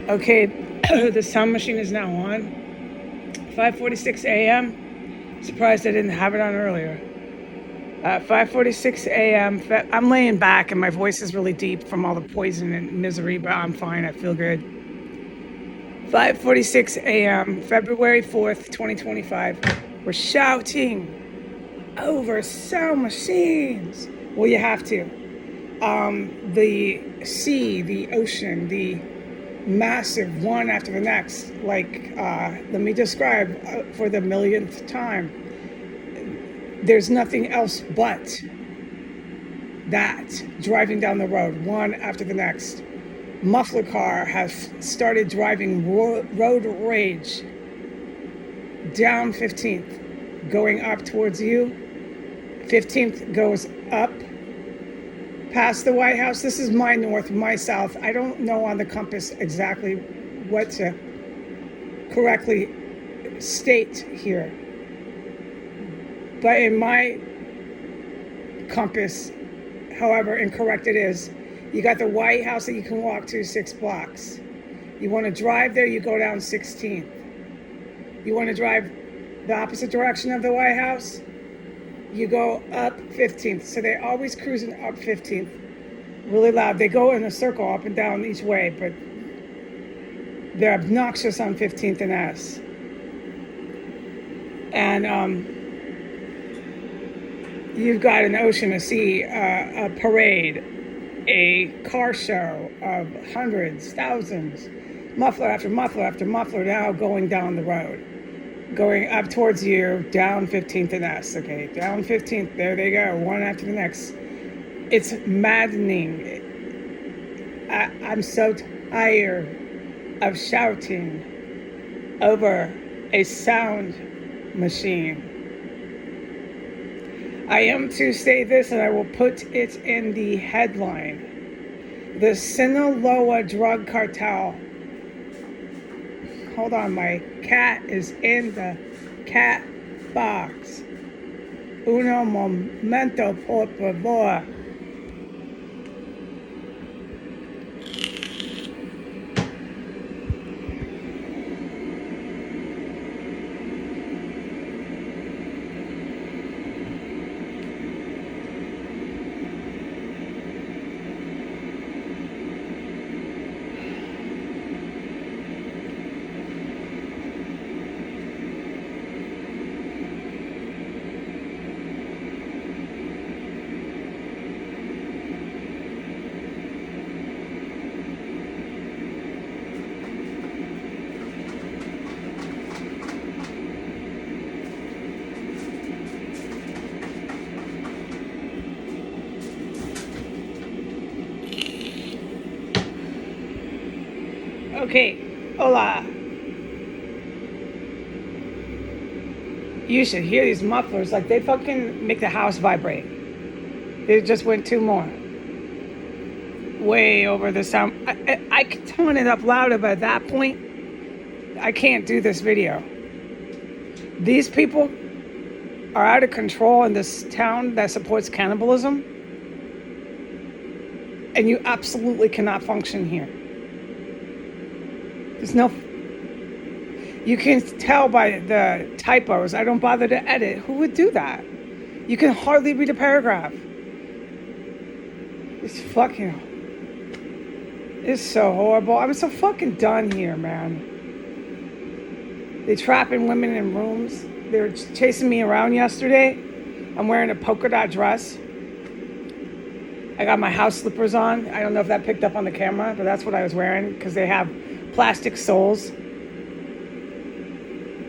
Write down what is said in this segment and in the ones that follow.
Okay, the sound machine is now on. 5:46 a.m. Surprised I didn't have it on earlier. 5:46 a.m. I'm laying back and my voice is really deep from all the poison and misery, but I'm fine. I feel good. 5:46 a.m. February 4th, 2025. We're shouting over sound machines. Well, you have to. The sea, the ocean, the massive one after the next. Let me describe for the millionth time. There's nothing else but that driving down the road, one after the next. Muffler car has started driving road rage down 15th, going up towards you. 15th goes up past the White House. This is my north, my south. I don't know on the compass exactly what to correctly state here. But in my compass, however incorrect it is, you got the White House that you can walk to 6 blocks. You want to drive there, you go down 16th. You want to drive the opposite direction of the White House, you go up 15th. So they're always cruising up 15th. Really loud. They go in a circle up and down each way, but they're obnoxious on 15th and S. And you've got an ocean, a sea, a parade, a car show of hundreds, thousands, muffler after muffler after muffler now going down the road. Going up towards you, down 15th and S. Okay, down 15th, there they go, one after the next. It's maddening. I'm so tired of shouting over a sound machine. I am to say this, and I will put it in the headline. The Sinaloa drug cartel. Hold on, my cat is in the cat box. Uno momento, por favor. Okay, hola. You should hear these mufflers, like they fucking make the house vibrate. They just went 2 more. Way over the sound. I could tone it up louder, but at that point, I can't do this video. These people are out of control in this town that supports cannibalism, and you absolutely cannot function here. There's no... You can tell by the typos. I don't bother to edit. Who would do that? You can hardly read a paragraph. It's so horrible. I'm so fucking done here, man. They trapping women in rooms. They were chasing me around yesterday. I'm wearing a polka dot dress. I got my house slippers on. I don't know if that picked up on the camera, but that's what I was wearing because they have plastic soles.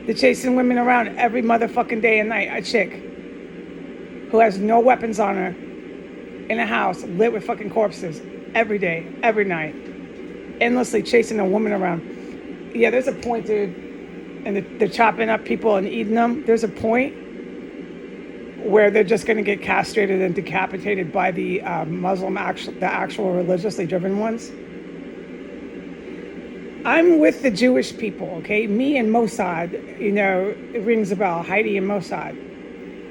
They're chasing women around every motherfucking day and night. A chick who has no weapons on her in a house lit with fucking corpses every day, every night, endlessly chasing a woman around. Yeah, there's a point, dude. And they're chopping up people and eating them. There's a point where they're just going to get castrated and decapitated by the the actual religiously driven ones. I'm with the Jewish people, okay? Me and Mossad, it rings a bell. Heidi and Mossad.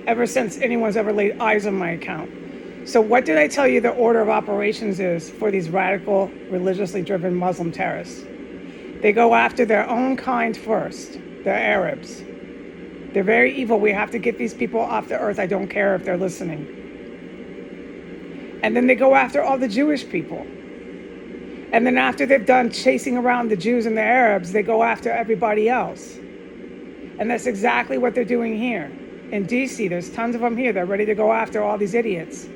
Ever since anyone's ever laid eyes on my account. So what did I tell you the order of operations is for these radical, religiously driven Muslim terrorists? They go after their own kind first. The Arabs. They're very evil. We have to get these people off the earth. I don't care if they're listening. And then they go after all the Jewish people. And then after they've done chasing around the Jews and the Arabs, they go after everybody else. And that's exactly what they're doing here. In DC, there's tons of them here. They're ready to go after all these idiots.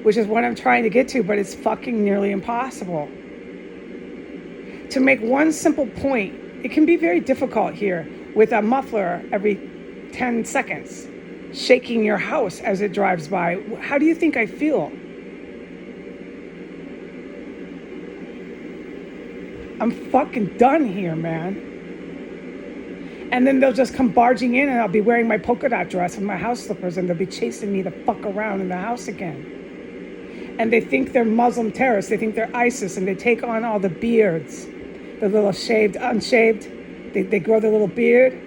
Which is what I'm trying to get to, but it's fucking nearly impossible. To make one simple point, it can be very difficult here with a muffler every 10 seconds, shaking your house as it drives by. How do you think I feel? I'm fucking done here, man. And then they'll just come barging in and I'll be wearing my polka dot dress and my house slippers and they'll be chasing me the fuck around in the house again. And they think they're Muslim terrorists. They think they're ISIS and they take on all the beards. The little shaved, unshaved. They grow their little beard.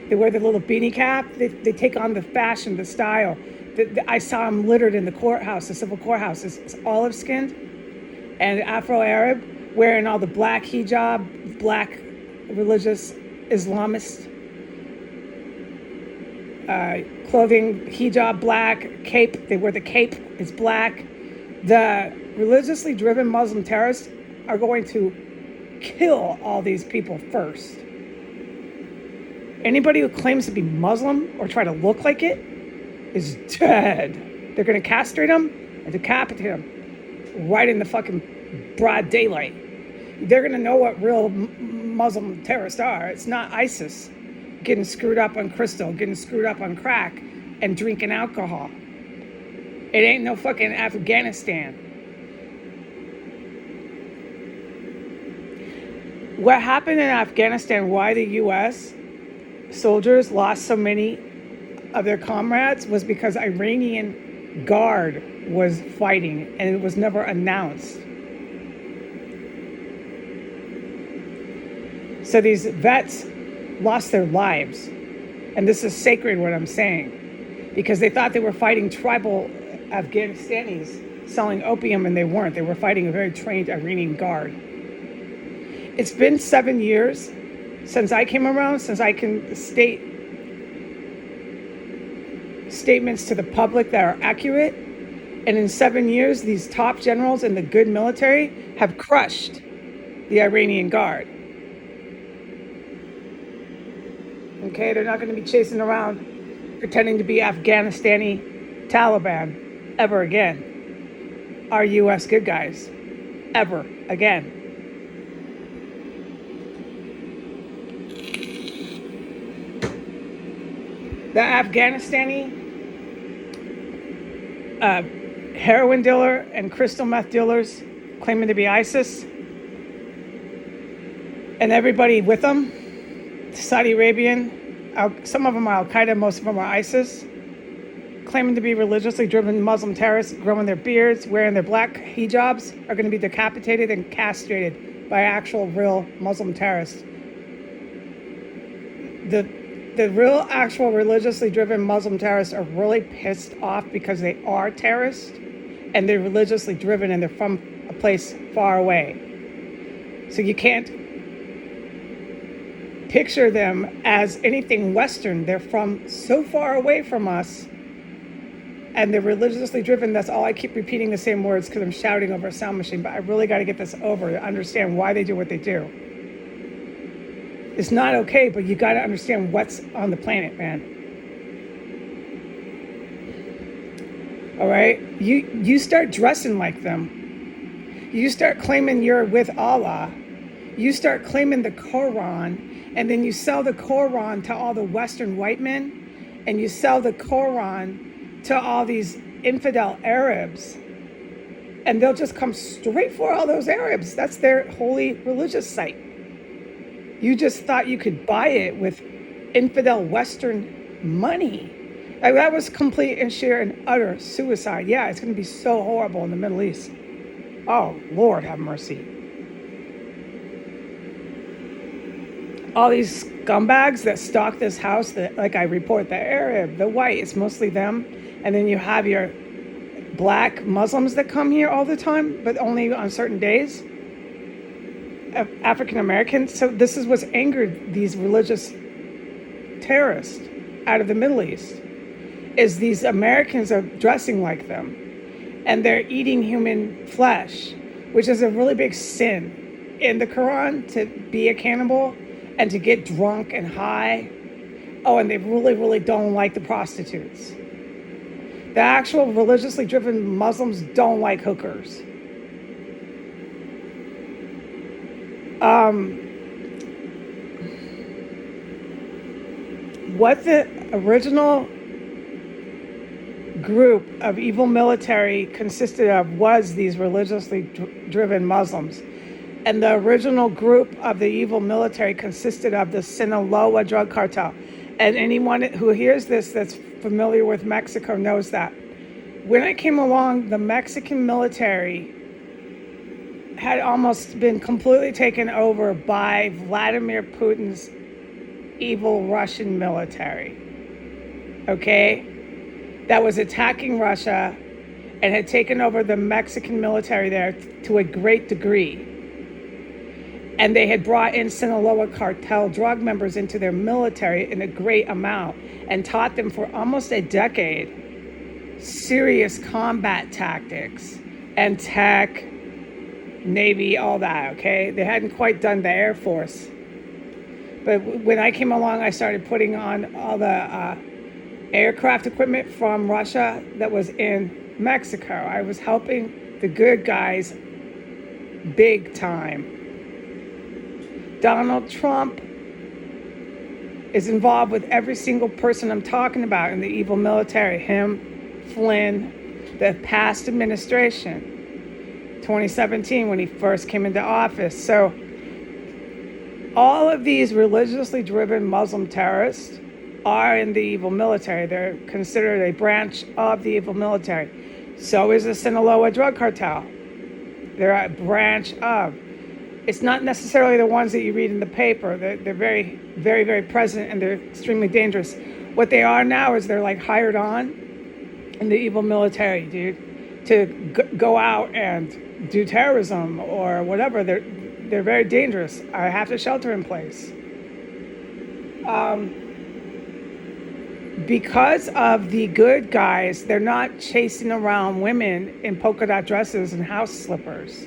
They wear the little beanie cap. They take on the fashion, the style. I saw them littered in the courthouse, the civil courthouse. It's olive skinned and Afro-Arab, wearing all the black hijab, black religious Islamist clothing, hijab, black, cape. They wear the cape, it's black. The religiously driven Muslim terrorists are going to kill all these people first. Anybody who claims to be Muslim or try to look like it is dead. They're going to castrate them and decapitate them right in the fucking broad daylight. They're going to know what real Muslim terrorists are. It's not ISIS getting screwed up on crystal, getting screwed up on crack, and drinking alcohol. It ain't no fucking Afghanistan. What happened in Afghanistan, why the U.S. soldiers lost so many of their comrades, was because Iranian Guard was fighting, and it was never announced. So these vets lost their lives. And this is sacred what I'm saying. Because they thought they were fighting tribal Afghanistanis selling opium, and they weren't. They were fighting a very trained Iranian Guard. It's been 7 years since I came around, since I can state statements to the public that are accurate. And in 7 years, these top generals in the good military have crushed the Iranian Guard. Okay, they're not going to be chasing around pretending to be Afghanistani Taliban ever again. Our U.S. good guys. Ever again. The Afghanistani heroin dealer and crystal meth dealers claiming to be ISIS, and everybody with them, Saudi Arabian, some of them are Al-Qaeda, most of them are ISIS, claiming to be religiously driven Muslim terrorists, growing their beards, wearing their black hijabs, are going to be decapitated and castrated by actual real Muslim terrorists. The real actual religiously driven Muslim terrorists are really pissed off because they are terrorists and they're religiously driven and they're from a place far away. So you can't picture them as anything Western. They're from so far away from us and they're religiously driven. That's all I keep repeating the same words because I'm shouting over a sound machine, but I really got to get this over to understand why they do what they do. It's not okay, but you got to understand what's on the planet, man. All right? You start dressing like them. You start claiming you're with Allah. You start claiming the Quran, and then you sell the Quran to all the Western white men, and you sell the Quran to all these infidel Arabs, and they'll just come straight for all those Arabs. That's their holy religious site. You just thought you could buy it with infidel Western money. Like, that was complete and sheer and utter suicide. Yeah, it's going to be so horrible in the Middle East. Oh, Lord, have mercy. All these scumbags that stalk this house, that, like I report, the Arab, the white, it's mostly them. And then you have your black Muslims that come here all the time, but only on certain days. African Americans. So this is what's angered these religious terrorists out of the Middle East, is these Americans are dressing like them, and they're eating human flesh, which is a really big sin in the Quran, to be a cannibal and to get drunk and high. Oh, and they really, really don't like the prostitutes. The actual religiously driven Muslims don't like hookers. What the original group of evil military consisted of was these religiously driven Muslims. And the original group of the evil military consisted of the Sinaloa drug cartel. And anyone who hears this that's familiar with Mexico knows that. When I came along, the Mexican military had almost been completely taken over by Vladimir Putin's evil Russian military. Okay? That was attacking Russia and had taken over the Mexican military there to a great degree. And they had brought in Sinaloa cartel drug members into their military in a great amount and taught them for almost a decade serious combat tactics and tech, Navy, all that, okay? They hadn't quite done the Air Force. But when I came along, I started putting on all the aircraft equipment from Russia that was in Mexico. I was helping the good guys big time. Donald Trump is involved with every single person I'm talking about in the evil military. Him, Flynn, the past administration, 2017 when he first came into office. So all of these religiously driven Muslim terrorists are in the evil military. They're considered a branch of the evil military. So is the Sinaloa drug cartel. They're a branch of. It's not necessarily the ones that you read in the paper. They're very, very, very present, and they're extremely dangerous. What they are now is they're like hired on in the evil military, dude, to go out and do terrorism or whatever. They're very dangerous. I have to shelter in place. Because of the good guys, they're not chasing around women in polka dot dresses and house slippers.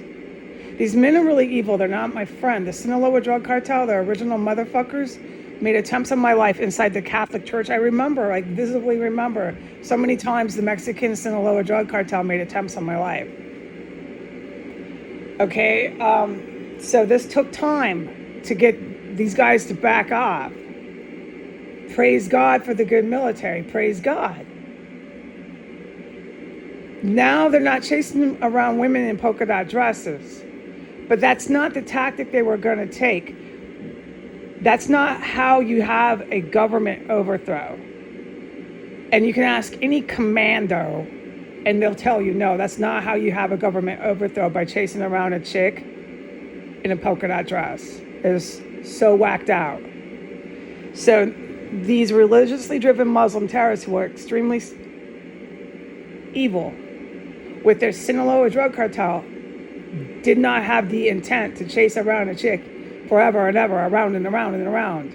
These men are really evil. They're not my friend. The Sinaloa drug cartel, the original motherfuckers, made attempts on my life inside the Catholic Church. I remember, like visibly remember, so many times the Mexican Sinaloa drug cartel made attempts on my life. Okay, so this took time to get these guys to back off. Praise God for the good military. Praise God. Now they're not chasing around women in polka dot dresses. But that's not the tactic they were going to take. That's not how you have a government overthrow. And you can ask any commando, and they'll tell you, no, that's not how you have a government overthrow, by chasing around a chick in a polka dot dress. It's so whacked out. So these religiously driven Muslim terrorists who are extremely evil with their Sinaloa drug cartel did not have the intent to chase around a chick forever and ever, around and around and around,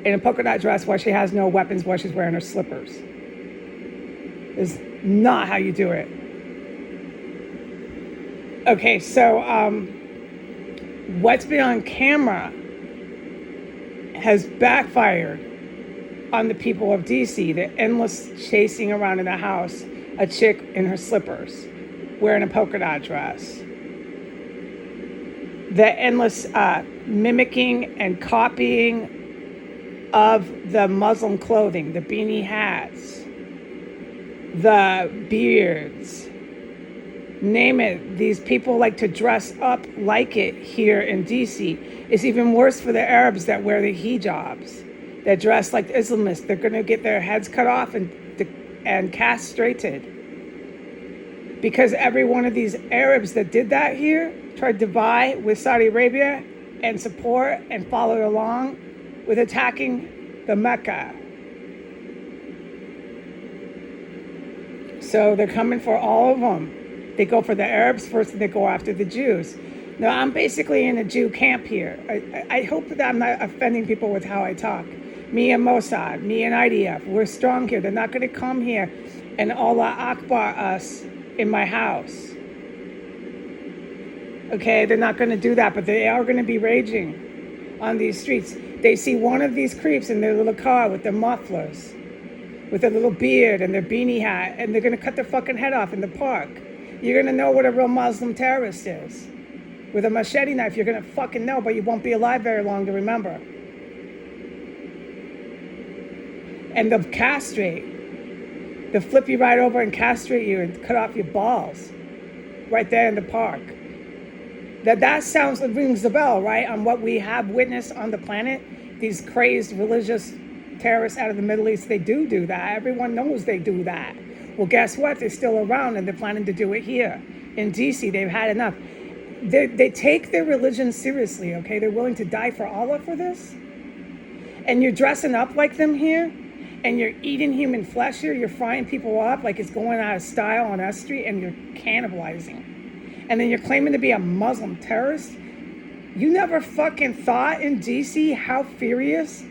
in a polka dot dress while she has no weapons, while she's wearing her slippers. Is not how you do it. Okay, so what's been on camera has backfired on the people of DC. The endless chasing around in the house, a chick in her slippers, wearing a polka dot dress. The endless mimicking and copying of the Muslim clothing, the beanie hats, the beards, name it. These people like to dress up like it here in DC. It's even worse for the Arabs that wear the hijabs, that dress like Islamists. They're going to get their heads cut off and castrated. Because every one of these Arabs that did that here tried to vie with Saudi Arabia and support and followed along with attacking the Mecca. So they're coming for all of them. They go for the Arabs first, and they go after the Jews. No, I'm basically in a Jew camp here. I hope that I'm not offending people with how I talk. Me and Mossad, me and IDF, we're strong here. They're not going to come here and Allah Akbar us in my house. Okay, they're not going to do that, but they are going to be raging on these streets. They see one of these creeps in their little car with their mufflers, with their little beard and their beanie hat, and they're going to cut their fucking head off in the park. You're going to know what a real Muslim terrorist is. With a machete knife, you're going to fucking know, but you won't be alive very long to remember. And they'll castrate. They'll flip you right over and castrate you and cut off your balls right there in the park. That sounds, rings the bell, right? On what we have witnessed on the planet. These crazed religious terrorists out of the Middle East, they do that. Everyone knows they do that. Well, guess what? They're still around and they're planning to do it here. In DC, they've had enough. They take their religion seriously, okay? They're willing to die for Allah for this. And you're dressing up like them here, and you're eating human flesh here. You're frying people up like it's going out of style on S Street, and you're cannibalizing. And then you're claiming to be a Muslim terrorist. You never fucking thought in DC how furious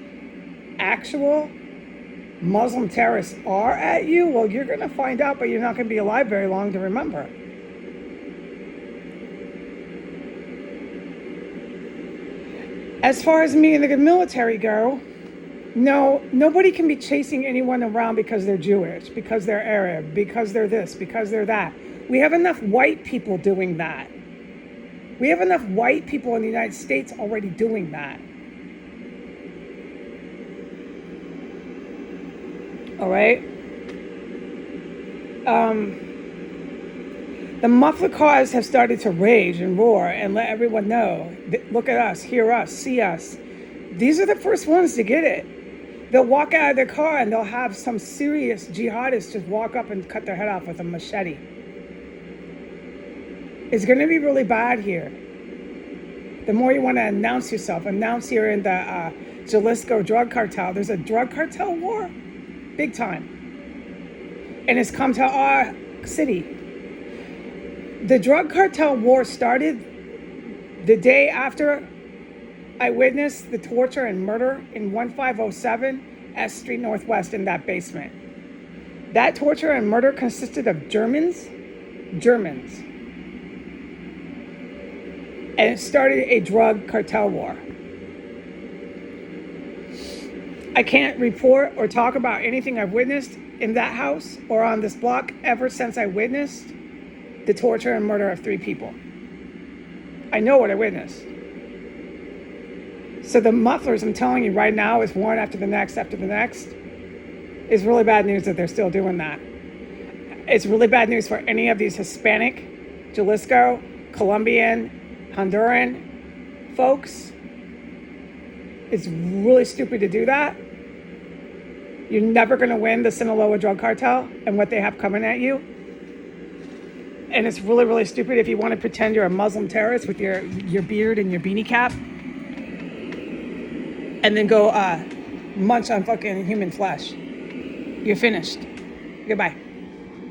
actual Muslim terrorists are at you? Well, you're going to find out, but you're not going to be alive very long to remember. As far as me and the military go, no, nobody can be chasing anyone around because they're Jewish, because they're Arab, because they're this, because they're that. We have enough white people doing that. We have enough white people in the United States already doing that. All right? The muffler cars have started to rage and roar and let everyone know, look at us, hear us, see us. These are the first ones to get it. They'll walk out of their car and they'll have some serious jihadists just walk up and cut their head off with a machete. It's going to be really bad here. The more you want to announce yourself, announce you're in the Jalisco drug cartel. There's a drug cartel war, big time. And it's come to our city. The drug cartel war started the day after I witnessed the torture and murder in 1507 S Street Northwest in that basement. That torture and murder consisted of Germans. And it started a drug cartel war. I can't report or talk about anything I've witnessed in that house or on this block ever since I witnessed the torture and murder of 3 people. I know what I witnessed. So the mufflers, I'm telling you right now, is one after the next. It's really bad news that they're still doing that. It's really bad news for any of these Hispanic, Jalisco, Colombian, Honduran folks. It's really stupid to do that. You're never going to win the Sinaloa drug cartel and what they have coming at you. And it's really, really stupid if you want to pretend you're a Muslim terrorist with your beard and your beanie cap and then go munch on fucking human flesh. You're finished. Goodbye.